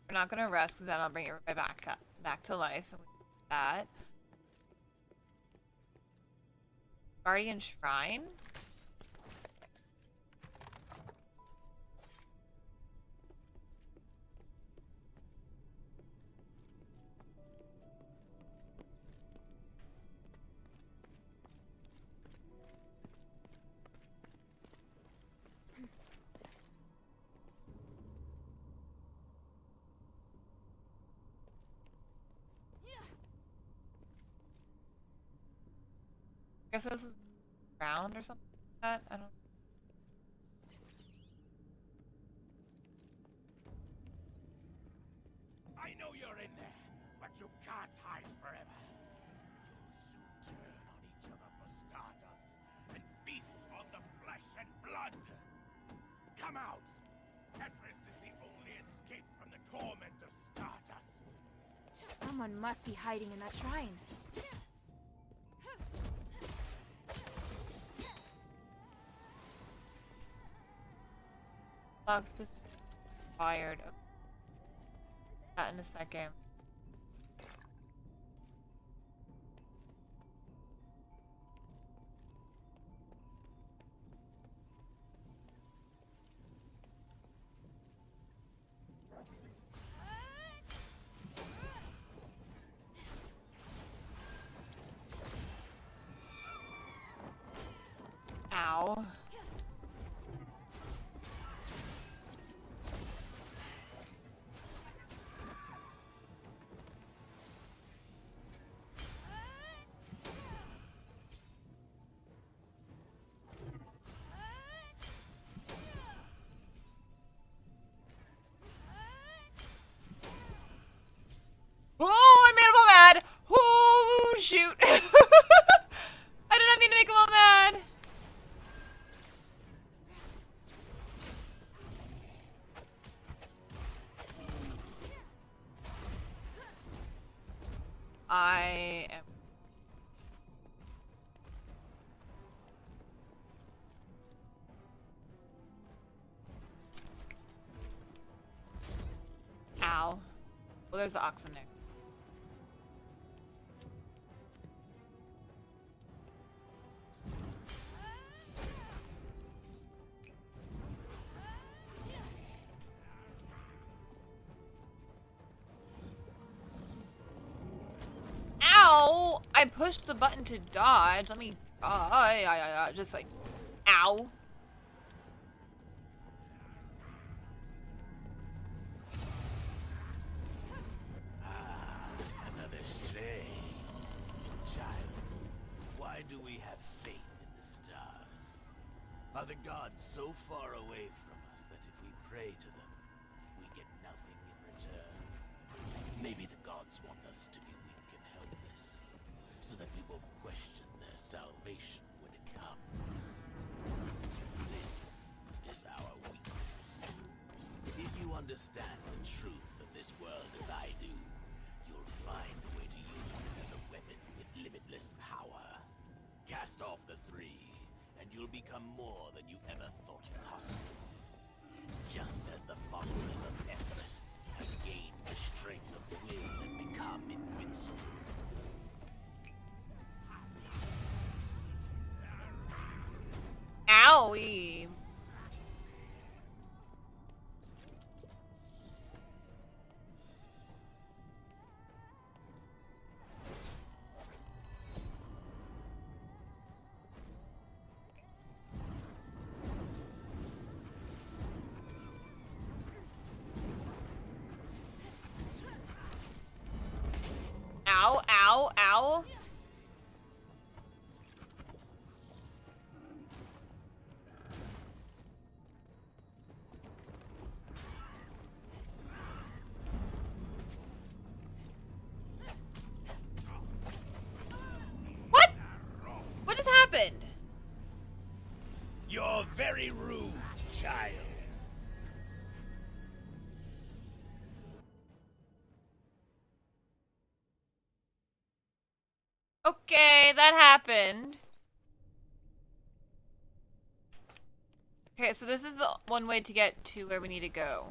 We're not gonna rest, because then I'll bring it right back to life. And we do that. Guardian Shrine? I guess this is ground or something like that. I don't. I know you're in there, but you can't hide forever. You'll soon turn on each other for stardust and feast on the flesh and blood. Come out! Everest is the only escape from the torment of stardust. Someone must be hiding in that shrine. Box was fired. That in a second. Ow. Oh, I made him all mad! Oh, shoot! I did not mean to make him all mad! I am... Ow. Well, there's the ox in there. I pushed the button to dodge. Let me just like, ow. Another stray. Child, why do we have faith in the stars? Are the gods so far away from us that if we pray to them, we get nothing in return? Maybe the gods want us to be weak and helpless, so that we won't question their salvation when it comes. This is our weakness. If you understand the truth of this world as I do, you'll find a way to use it as a weapon with limitless power. Cast off the three, and you'll become more than you ever thought possible. Just as the followers of Everest have gained the strength of will and become invincible. Owie. Ow, ow, ow. What? What just happened? You're very rude, child. Okay, that happened. Okay, so this is the one way to get to where we need to go.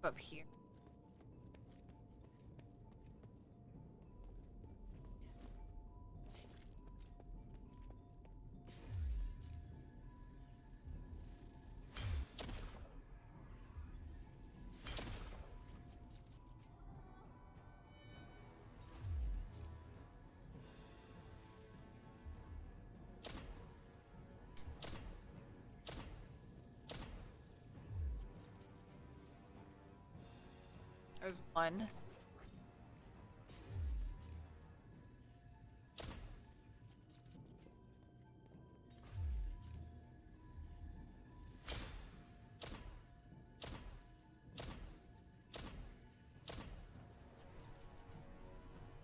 Up here. There's one.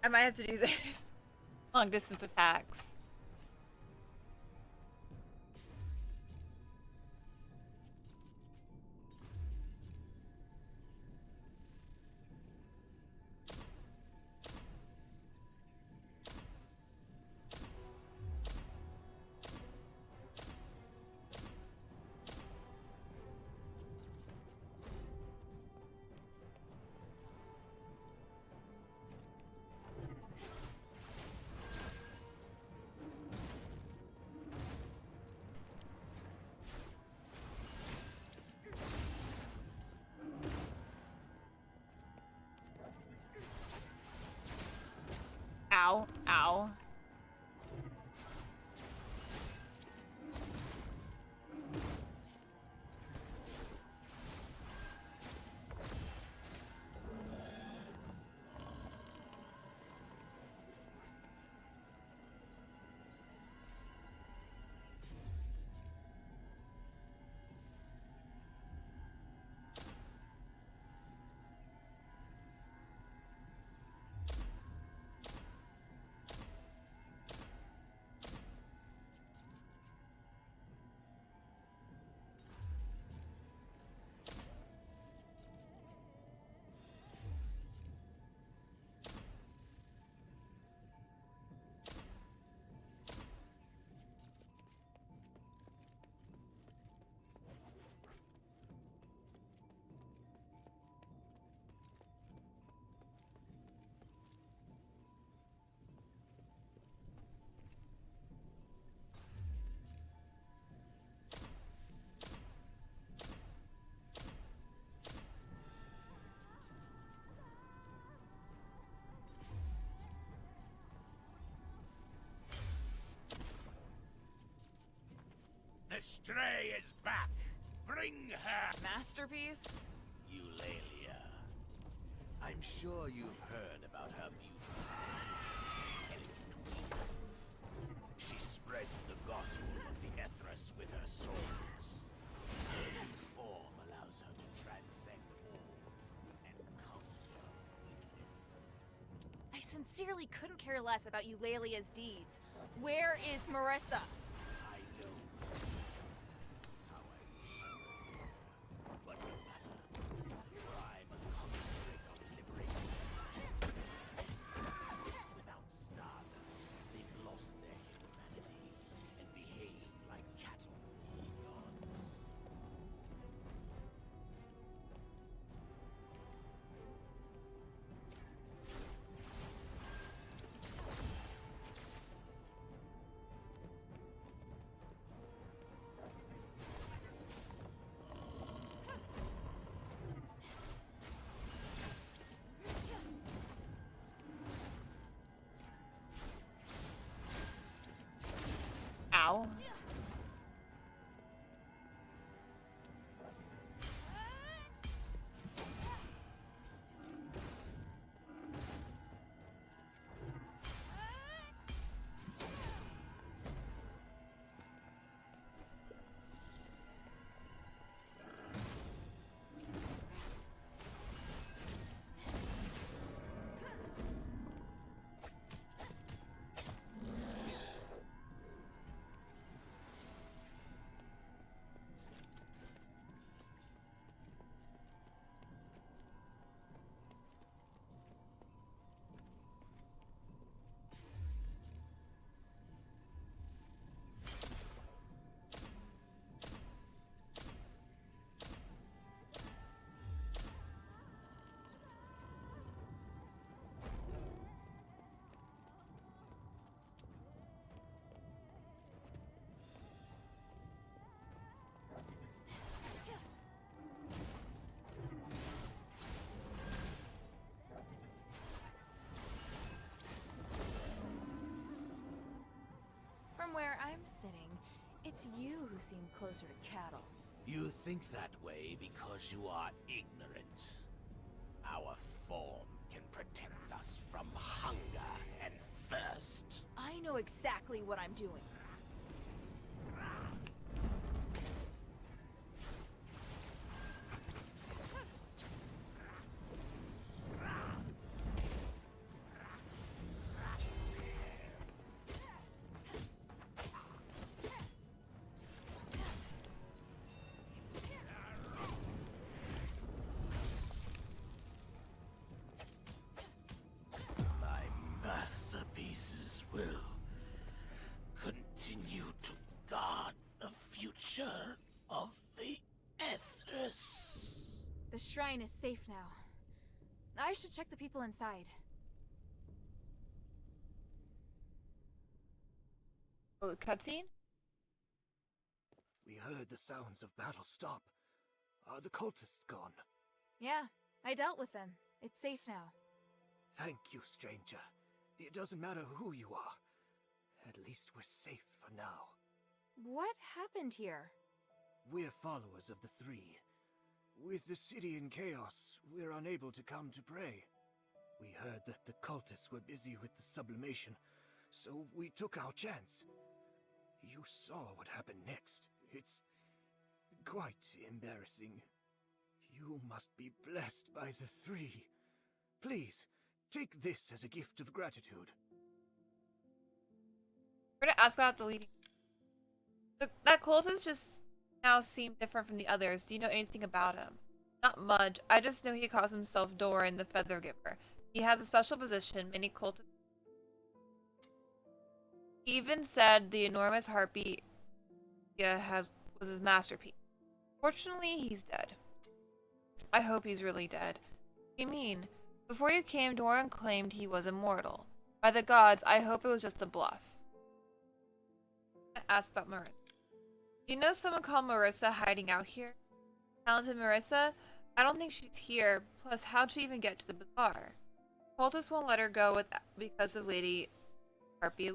I might have to do this. Long distance attacks. Ow, ow. stray is back. Bring her. Masterpiece? Eulalia. I'm sure you've heard about her beautiful twins. She spreads the gospel of the Ethras with her swords. Her new form allows her to transcend all and conquer weakness. I sincerely couldn't care less about Eulalia's deeds. Where is Marissa? I don't how I wish I were. But no matter, for I must concentrate on liberating them. Without Stardust, they've lost their humanity and behave like cattle for the gods. Ow. From where I'm sitting, it's you who seem closer to cattle. You think that way because you are ignorant. Our form can protect us from hunger and thirst. I know exactly what I'm doing. My masterpieces will continue to guard the future of the Ethras. The shrine is safe now. I should check the people inside. Oh, cutscene? We heard the sounds of battle stop. Are the cultists gone? Yeah, I dealt with them. It's safe now. Thank you, stranger. It doesn't matter who you are. At least we're safe for now. What happened here? We're followers of the Three. With the city in chaos, we're unable to come to pray. We heard that the cultists were busy with the sublimation, so we took our chance. You saw what happened next. It's quite embarrassing. You must be blessed by the Three. Please, take this as a gift of gratitude. We're gonna ask about the leading. That cultist just now seemed different from the others. Do you know anything about him? Not much. I just know he calls himself Doran the Feather Giver. He has a special position. Many cultists. He even said the enormous heartbeat was his masterpiece. Fortunately, he's dead. I hope he's really dead. What do you mean? Before you came, Doran claimed he was immortal. By the gods, I hope it was just a bluff. I asked about Marissa. You know someone called Marissa hiding out here? Talented Marissa? I don't think she's here. Plus, how'd she even get to the bazaar? Cultists won't let her go because of Lady Harpy.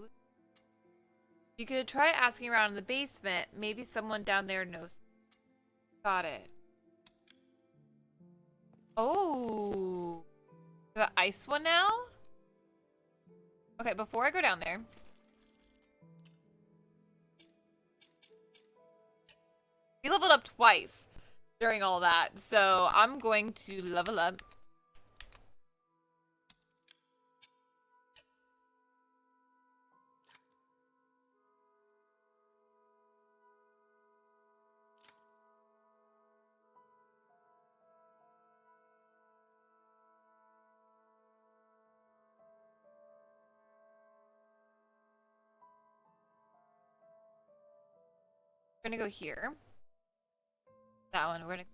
You could try asking around in the basement. Maybe someone down there knows. Got it. Oh. We got ice one now? Okay, before I go down there. We leveled up twice during all that, so I'm going to level up. We're gonna go here. That one. We're gonna.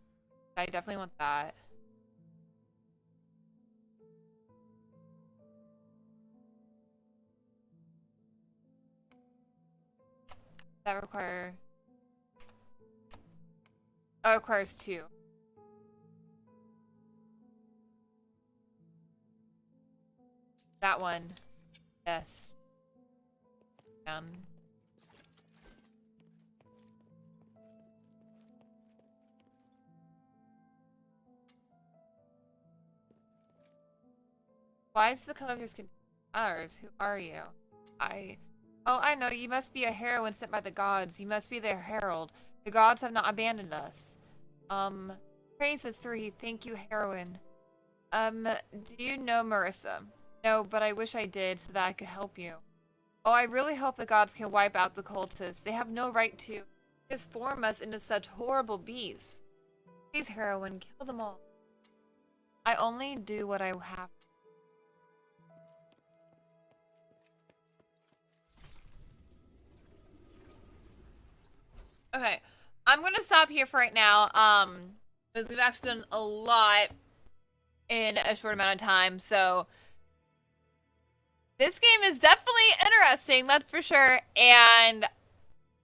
I definitely want that. That require. That requires 2. That one. Yes. Down. Why is the color of your skin ours? Who are you? Oh, I know. You must be a heroine sent by the gods. You must be their herald. The gods have not abandoned us. Praise the 3. Thank you, heroine. Do you know Marissa? No, but I wish I did so that I could help you. Oh, I really hope the gods can wipe out the cultists. They have no right to just form us into such horrible beasts. Please, heroine, kill them all. I only do what I have. Okay, I'm gonna stop here for right now, because we've actually done a lot in a short amount of time, so this game is definitely interesting, that's for sure, and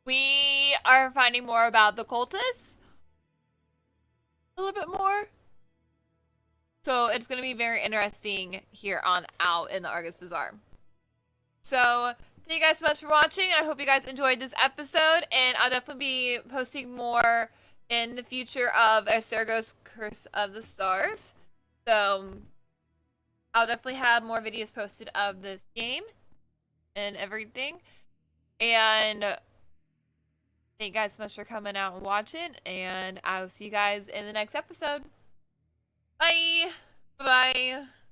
we are finding more about the cultists, a little bit more, so it's gonna be very interesting here on out in the Argus Bazaar. So, thank you guys so much for watching, and I hope you guys enjoyed this episode, and I'll definitely be posting more in the future of Asterigos Curse of the Stars. So, I'll definitely have more videos posted of this game and everything. And thank you guys so much for coming out and watching, and I will see you guys in the next episode. Bye! Bye-bye!